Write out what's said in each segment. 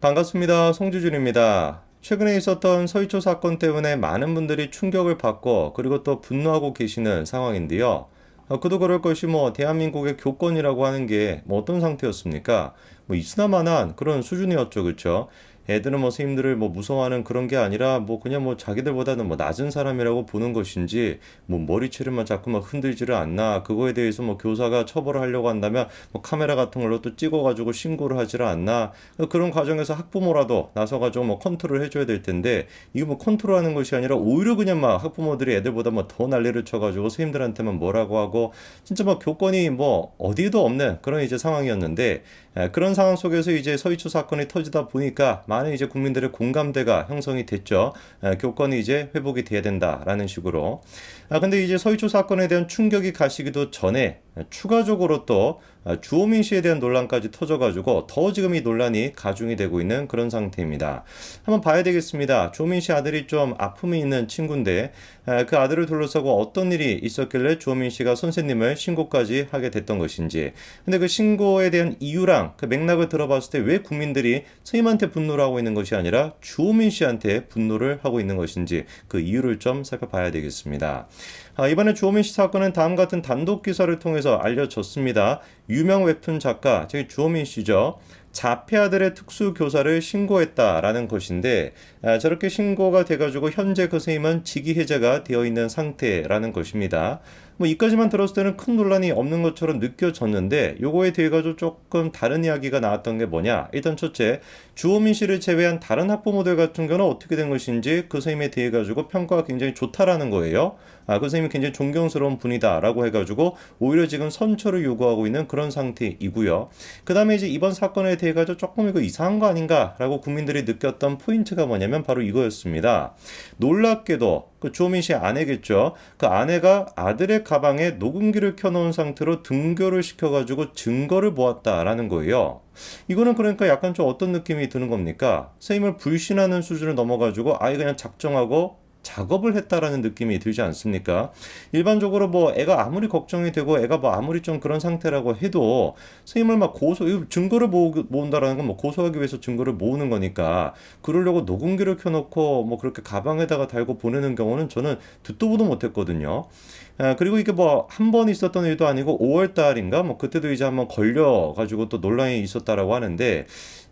반갑습니다. 송주준입니다. 최근에 있었던 서희초 사건 때문에 많은 분들이 충격을 받고 그리고 또 분노하고 계시는 상황인데요. 그도 그럴 것이 대한민국의 교권이라고 하는 게 어떤 상태였습니까? 있으나마나 그런 수준이었죠, 그렇죠? 애들은 선생님들을 무서워하는 그런 게 아니라 그냥 자기들보다는 낮은 사람이라고 보는 것인지 머리채를만 자꾸 흔들지를 않나 그거에 대해서 교사가 처벌을 하려고 한다면 카메라 같은 걸로 또 찍어가지고 신고를 하지를 않나 그런 과정에서 학부모라도 나서가지고 컨트롤 해줘야 될 텐데 이게 컨트롤하는 것이 아니라 오히려 그냥 학부모들이 애들보다 더 난리를 쳐가지고 선생님들한테만 뭐라고 하고 진짜 교권이 어디에도 없는 그런 이제 상황이었는데 그런 상황 속에서 이제 서희초 사건이 터지다 보니까 많은 이제 국민들의 공감대가 형성이 됐죠. 교권이 이제 회복이 돼야 된다라는 식으로. 근데 이제 서희초 사건에 대한 충격이 가시기도 전에 추가적으로 또 주호민 씨에 대한 논란까지 터져가지고 더 지금 이 논란이 가중이 되고 있는 그런 상태입니다. 한번 봐야 되겠습니다. 주호민 씨 아들이 좀 아픔이 있는 친구인데 그 아들을 둘러싸고 어떤 일이 있었길래 주호민 씨가 선생님을 신고까지 하게 됐던 것인지. 근데 그 신고에 대한 이유랑 그 맥락을 들어봤을 때 왜 국민들이 선생님한테 분노를 하고 있는 것이 아니라 주호민 씨한테 분노를 하고 있는 것인지 그 이유를 좀 살펴봐야 되겠습니다. 이번에 주호민 씨 사건은 다음 같은 단독 기사를 통해서 알려졌습니다. 유명 웹툰 작가, 즉 주호민 씨죠. 자폐 아들의 특수교사를 신고했다라는 것인데 저렇게 신고가 돼가지고 현재 그 선생님은 직위 해제가 되어 있는 상태라는 것입니다. 이까지만 들었을 때는 큰 논란이 없는 것처럼 느껴졌는데 요거에 대해 가지고 조금 다른 이야기가 나왔던 게 뭐냐. 일단 첫째, 주호민 씨를 제외한 다른 학부모들 같은 경우는 어떻게 된 것인지 그 선생님에 대해 가지고 평가가 굉장히 좋다라는 거예요. 그 선생님이 굉장히 존경스러운 분이다라고 해가지고 오히려 지금 선처를 요구하고 있는 그런 상태이고요. 그 다음에 이제 이번 사건에 대해 가지고 조금 이거 이상한 거 아닌가라고 국민들이 느꼈던 포인트가 뭐냐면 바로 이거였습니다. 놀랍게도 그 주호민 씨의 아내겠죠. 그 아내가 아들의 가방에 녹음기를 켜놓은 상태로 등교를 시켜가지고 증거를 모았다라는 거예요. 이거는 그러니까 약간 좀 어떤 느낌이 드는 겁니까? 선생님을 불신하는 수준을 넘어가지고 아예 그냥 작정하고 작업을 했다라는 느낌이 들지 않습니까? 일반적으로 애가 아무리 걱정이 되고 애가 아무리 좀 그런 상태라고 해도 선생님을 증거를 모은다라는 건 고소하기 위해서 증거를 모으는 거니까 그러려고 녹음기를 켜놓고 그렇게 가방에다가 달고 보내는 경우는 저는 듣도 보도 못했거든요. 그리고 이게 한 번 있었던 일도 아니고 5월 달인가 그때도 이제 한번 걸려가지고 또 논란이 있었다라고 하는데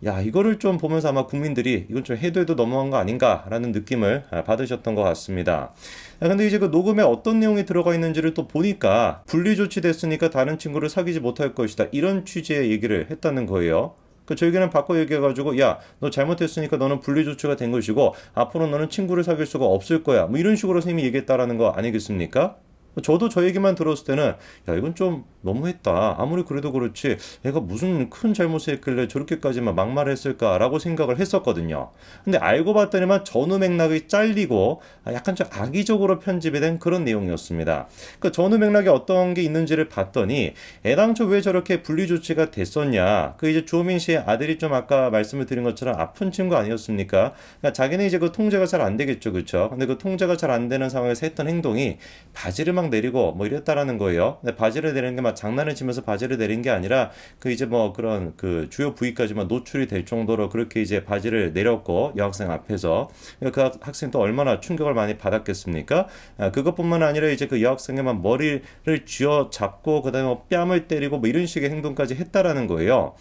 야, 이거를 좀 보면서 아마 국민들이 이건 좀 해도 넘어간 거 아닌가라는 느낌을 받으셨던 것 같습니다. 근데 이제 그 녹음에 어떤 내용이 들어가 있는지를 또 보니까 분리 조치됐으니까 다른 친구를 사귀지 못할 것이다. 이런 취지의 얘기를 했다는 거예요. 저에게는 바꿔 얘기해가지고 야, 너 잘못했으니까 너는 분리 조치가 된 것이고 앞으로 너는 친구를 사귈 수가 없을 거야. 이런 식으로 선생님이 얘기했다라는 거 아니겠습니까? 저도 저 얘기만 들었을 때는 야 이건 좀 너무했다. 아무리 그래도 그렇지 애가 무슨 큰 잘못을 했길래 저렇게까지만 막말했을까라고 생각을 했었거든요. 근데 알고 봤더니만 전후 맥락이 잘리고 약간 좀 악의적으로 편집이 된 그런 내용이었습니다. 그 전후 맥락에 어떤 게 있는지를 봤더니 애당초 왜 저렇게 분리 조치가 됐었냐. 그 이제 주호민 씨의 아들이 좀 아까 말씀을 드린 것처럼 아픈 친구 아니었습니까? 그러니까 자기는 이제 그 통제가 잘 안 되겠죠, 그렇죠? 근데 그 통제가 잘 안 되는 상황에서 했던 행동이 바지를 막 내리고 이랬다라는 거예요. 근데 바지를 내리는 게 막 장난을 치면서 바지를 내린 게 아니라 그 이제 그런 그 주요 부위까지만 노출이 될 정도로 그렇게 이제 바지를 내렸고 여학생 앞에서 그 학생 또 얼마나 충격을 많이 받았겠습니까? 그것뿐만 아니라 이제 그 여학생의 막 머리를 쥐어 잡고 그다음에 뺨을 때리고 이런 식의 행동까지 했다라는 거예요.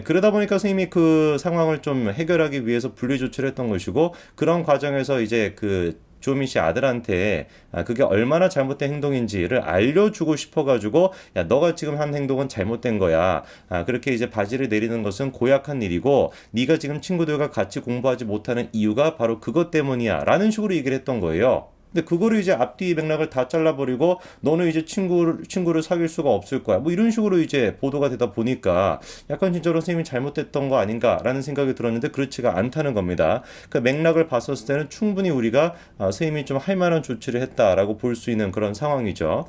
그러다 보니까 선생님이 그 상황을 좀 해결하기 위해서 분리 조치를 했던 것이고 그런 과정에서 이제 그 주호민 씨 아들한테 그게 얼마나 잘못된 행동인지를 알려주고 싶어가지고 야 너가 지금 한 행동은 잘못된 거야. 그렇게 이제 바지를 내리는 것은 고약한 일이고 네가 지금 친구들과 같이 공부하지 못하는 이유가 바로 그것 때문이야 라는 식으로 얘기를 했던 거예요. 근데 그거를 이제 앞뒤 맥락을 다 잘라버리고 너는 이제 친구를 사귈 수가 없을 거야. 이런 식으로 이제 보도가 되다 보니까 약간 진짜로 선생님이 잘못됐던 거 아닌가라는 생각이 들었는데 그렇지가 않다는 겁니다. 그 맥락을 봤었을 때는 충분히 우리가 선생님이 좀 할 만한 조치를 했다라고 볼 수 있는 그런 상황이죠.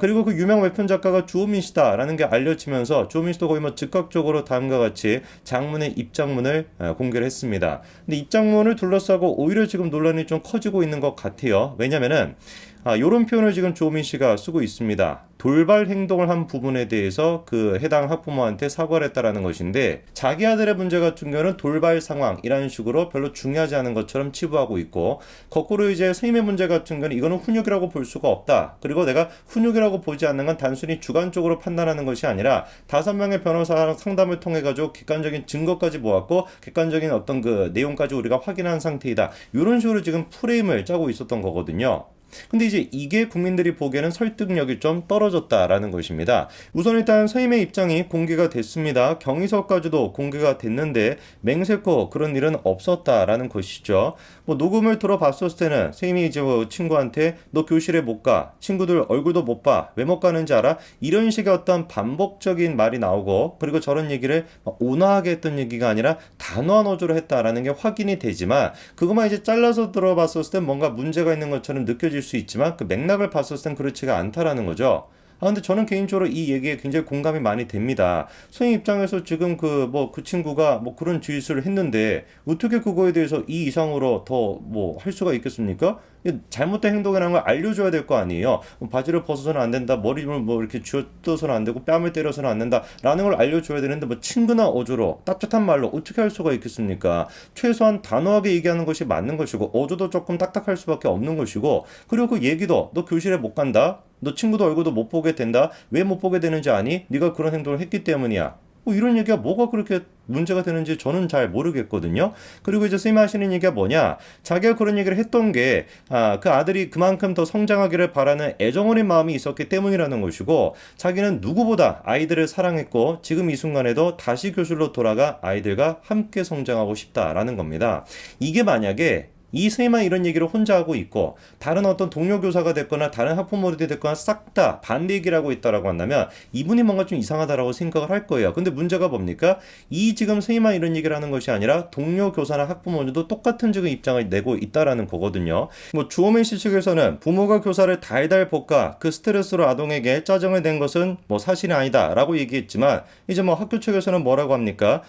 그리고 그 유명 웹툰 작가가 주호민 씨다라는 게 알려지면서 주호민 씨도 거의 즉각적으로 다음과 같이 장문의 입장문을 공개를 했습니다. 근데 입장문을 둘러싸고 오히려 지금 논란이 좀 커지고 있는 것 같아요. 왜냐면은 요런 표현을 지금 조민 씨가 쓰고 있습니다. 돌발 행동을 한 부분에 대해서 그 해당 학부모한테 사과를 했다라는 것인데, 자기 아들의 문제 같은 경우는 돌발 상황이라는 식으로 별로 중요하지 않은 것처럼 치부하고 있고, 거꾸로 이제 선생님의 문제 같은 경우는 이거는 훈육이라고 볼 수가 없다. 그리고 내가 훈육이라고 보지 않는 건 단순히 주관적으로 판단하는 것이 아니라 5명의 변호사랑 상담을 통해 가지고 객관적인 증거까지 모았고 객관적인 어떤 그 내용까지 우리가 확인한 상태이다. 이런 식으로 지금 프레임을 짜고 있었던 거거든요. 근데 이제 이게 국민들이 보기에는 설득력이 좀 떨어졌다라는 것입니다. 우선 일단 선임의 입장이 공개가 됐습니다. 경위서까지도 공개가 됐는데 맹세코 그런 일은 없었다라는 것이죠. 뭐 녹음을 들어봤었을 때는 선임이 이제 뭐 친구한테 너 교실에 못 가, 친구들 얼굴도 못 봐, 왜 못 가는지 알아? 이런 식의 어떤 반복적인 말이 나오고, 그리고 저런 얘기를 온화하게 했던 얘기가 아니라 단호한 어조로 했다라는 게 확인이 되지만, 그것만 이제 잘라서 들어봤었을 때 뭔가 문제가 있는 것처럼 느껴질 수 있지만 그 맥락을 봤었을 땐 그렇지가 않다라는 거죠. 근데 저는 개인적으로 이 얘기에 굉장히 공감이 많이 됩니다. 선생님 입장에서 지금 그 친구가 뭐 그런 짓을 했는데 어떻게 그거에 대해서 이 이상으로 더 뭐 할 수가 있겠습니까? 잘못된 행동이라는 걸 알려줘야 될 거 아니에요. 바지를 벗어서는 안 된다, 머리를 뭐 이렇게 쥐어뜯어서는 안 되고 뺨을 때려서는 안 된다라는 걸 알려줘야 되는데 뭐 친근한 어조로 따뜻한 말로 어떻게 할 수가 있겠습니까? 최소한 단호하게 얘기하는 것이 맞는 것이고, 어조도 조금 딱딱할 수밖에 없는 것이고, 그리고 그 얘기도 너 교실에 못 간다, 너 친구도 얼굴도 못 보게 된다, 왜 못 보게 되는지 아니? 네가 그런 행동을 했기 때문이야. 뭐 이런 얘기가 뭐가 그렇게 문제가 되는지 저는 잘 모르겠거든요. 그리고 이제 선생님이 하시는 얘기가 뭐냐, 자기가 그런 얘기를 했던 게 그 아들이 그만큼 더 성장하기를 바라는 애정어린 마음이 있었기 때문이라는 것이고, 자기는 누구보다 아이들을 사랑했고 지금 이 순간에도 다시 교실로 돌아가 아이들과 함께 성장하고 싶다라는 겁니다. 이게 만약에 이 선생님만 이런 얘기를 혼자 하고 있고 다른 어떤 동료 교사가 됐거나 다른 학부모들이 됐거나 싹 다 반대 얘기를 하고 있다라고 한다면 이분이 뭔가 좀 이상하다라고 생각을 할 거예요. 근데 문제가 뭡니까? 이 지금 선생님만 이런 얘기를 하는 것이 아니라 동료 교사나 학부모들도 똑같은 지금 입장을 내고 있다라는 거거든요. 뭐 주호민 씨 측에서는 부모가 교사를 달달 볶아 그 스트레스로 아동에게 짜증을 낸 것은 뭐 사실이 아니다라고 얘기했지만, 이제 뭐 학교 측에서는 뭐라고 합니까?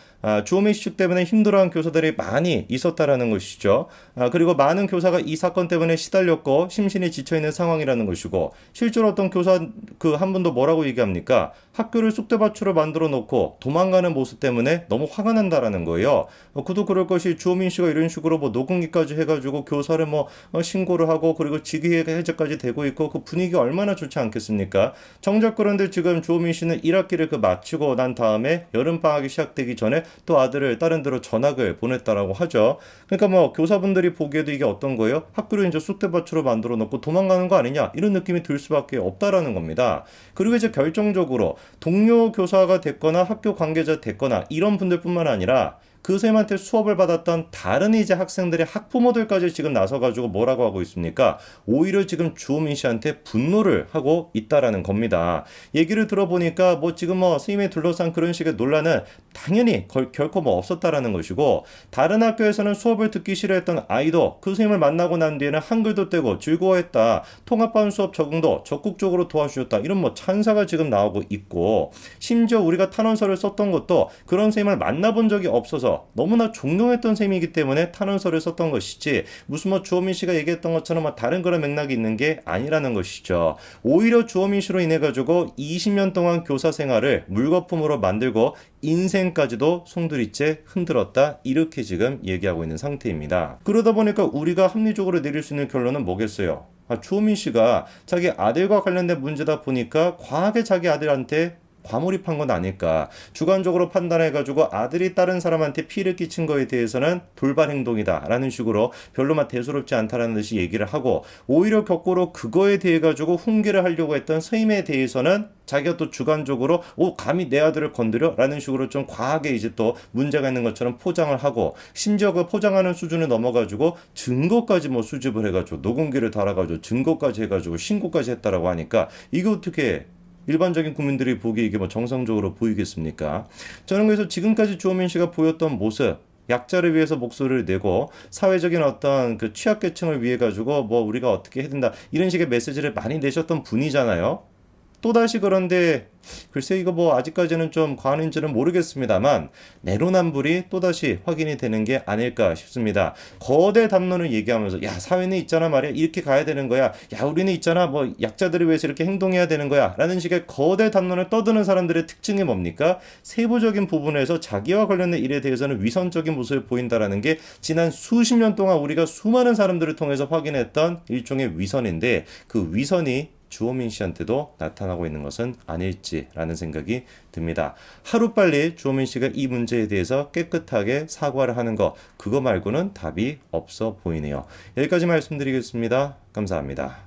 주호민 씨 측 때문에 힘들어한 교사들이 많이 있었다라는 것이죠. 그리고 많은 교사가 이 사건 때문에 시달렸고 심신이 지쳐있는 상황이라는 것이고, 실제로 어떤 교사 그 한 분도 뭐라고 얘기합니까? 학교를 쑥대밭으로 만들어 놓고 도망가는 모습 때문에 너무 화가 난다라는 거예요. 그도 그럴 것이 주호민 씨가 이런 식으로 뭐 녹음기까지 해가지고 교사를 뭐 신고를 하고 그리고 직위 해제까지 되고 있고, 그 분위기가 얼마나 좋지 않겠습니까? 정작 그런데 지금 주호민 씨는 1학기를 마치고 난 다음에 여름방학이 시작되기 전에 또 아들을 다른 데로 전학을 보냈다라고 하죠. 그러니까 뭐 교사분들이 보기에도 이게 어떤 거예요? 학교를 이제 쑥대밭으로 만들어 놓고 도망가는 거 아니냐, 이런 느낌이 들 수밖에 없다라는 겁니다. 그리고 이제 결정적으로 동료 교사가 됐거나 학교 관계자 됐거나 이런 분들뿐만 아니라 그 선생님한테 수업을 받았던 다른 이제 학생들의 학부모들까지 지금 나서가지고 뭐라고 하고 있습니까? 오히려 지금 주호민 씨한테 분노를 하고 있다라는 겁니다. 얘기를 들어보니까 뭐 지금 뭐 선생님에 둘러싼 그런 식의 논란은 당연히 결코 뭐 없었다라는 것이고, 다른 학교에서는 수업을 듣기 싫어했던 아이도 그 선생님을 만나고 난 뒤에는 한글도 떼고 즐거워했다, 통합반 수업 적응도 적극적으로 도와주셨다, 이런 뭐 찬사가 지금 나오고 있고, 심지어 우리가 탄원서를 썼던 것도 그런 선생님을 만나본 적이 없어서 너무나 존경했던 셈이기 때문에 탄원서를 썼던 것이지, 무슨 뭐 주호민 씨가 얘기했던 것처럼 뭐 다른 그런 맥락이 있는 게 아니라는 것이죠. 오히려 주호민 씨로 인해 가지고 20년 동안 교사 생활을 물거품으로 만들고 인생까지도 송두리째 흔들었다, 이렇게 지금 얘기하고 있는 상태입니다. 그러다 보니까 우리가 합리적으로 내릴 수 있는 결론은 뭐겠어요? 주호민 씨가 자기 아들과 관련된 문제다 보니까 과하게 자기 아들한테 과몰입한 건 아닐까. 주관적으로 판단해가지고 아들이 다른 사람한테 피해를 끼친 거에 대해서는 돌발 행동이다라는 식으로 별로 막 대수롭지 않다라는 듯이 얘기를 하고, 오히려 거꾸로 그거에 대해 가지고 훈계를 하려고 했던 선임에 대해서는 자기가 또 주관적으로 감히 내 아들을 건드려? 라는 식으로 좀 과하게 이제 또 문제가 있는 것처럼 포장을 하고, 심지어 그 포장하는 수준을 넘어가지고 증거까지 뭐 수집을 해가지고 녹음기를 달아가지고 증거까지 해가지고 신고까지 했다라고 하니까 이거 어떻게 일반적인 국민들이 보기에 이게 뭐 정상적으로 보이겠습니까? 저는 그래서 지금까지 주호민 씨가 보였던 모습, 약자를 위해서 목소리를 내고 사회적인 어떤 그 취약계층을 위해 가지고 뭐 우리가 어떻게 해야 된다, 이런 식의 메시지를 많이 내셨던 분이잖아요. 또다시 그런데 글쎄 이거 뭐 아직까지는 좀 과언인지는 모르겠습니다만 내로남불이 또다시 확인이 되는 게 아닐까 싶습니다. 거대 담론을 얘기하면서 야 사회는 있잖아 말이야 이렇게 가야 되는 거야 야 우리는 있잖아 뭐 약자들을 위해서 이렇게 행동해야 되는 거야 라는 식의 거대 담론을 떠드는 사람들의 특징이 뭡니까? 세부적인 부분에서 자기와 관련된 일에 대해서는 위선적인 모습을 보인다라는 게 지난 수십 년 동안 우리가 수많은 사람들을 통해서 확인했던 일종의 위선인데 그 위선이 주호민 씨한테도 나타나고 있는 것은 아닐지라는 생각이 듭니다. 하루빨리 주호민 씨가 이 문제에 대해서 깨끗하게 사과를 하는 거 그거 말고는 답이 없어 보이네요. 여기까지 말씀드리겠습니다. 감사합니다.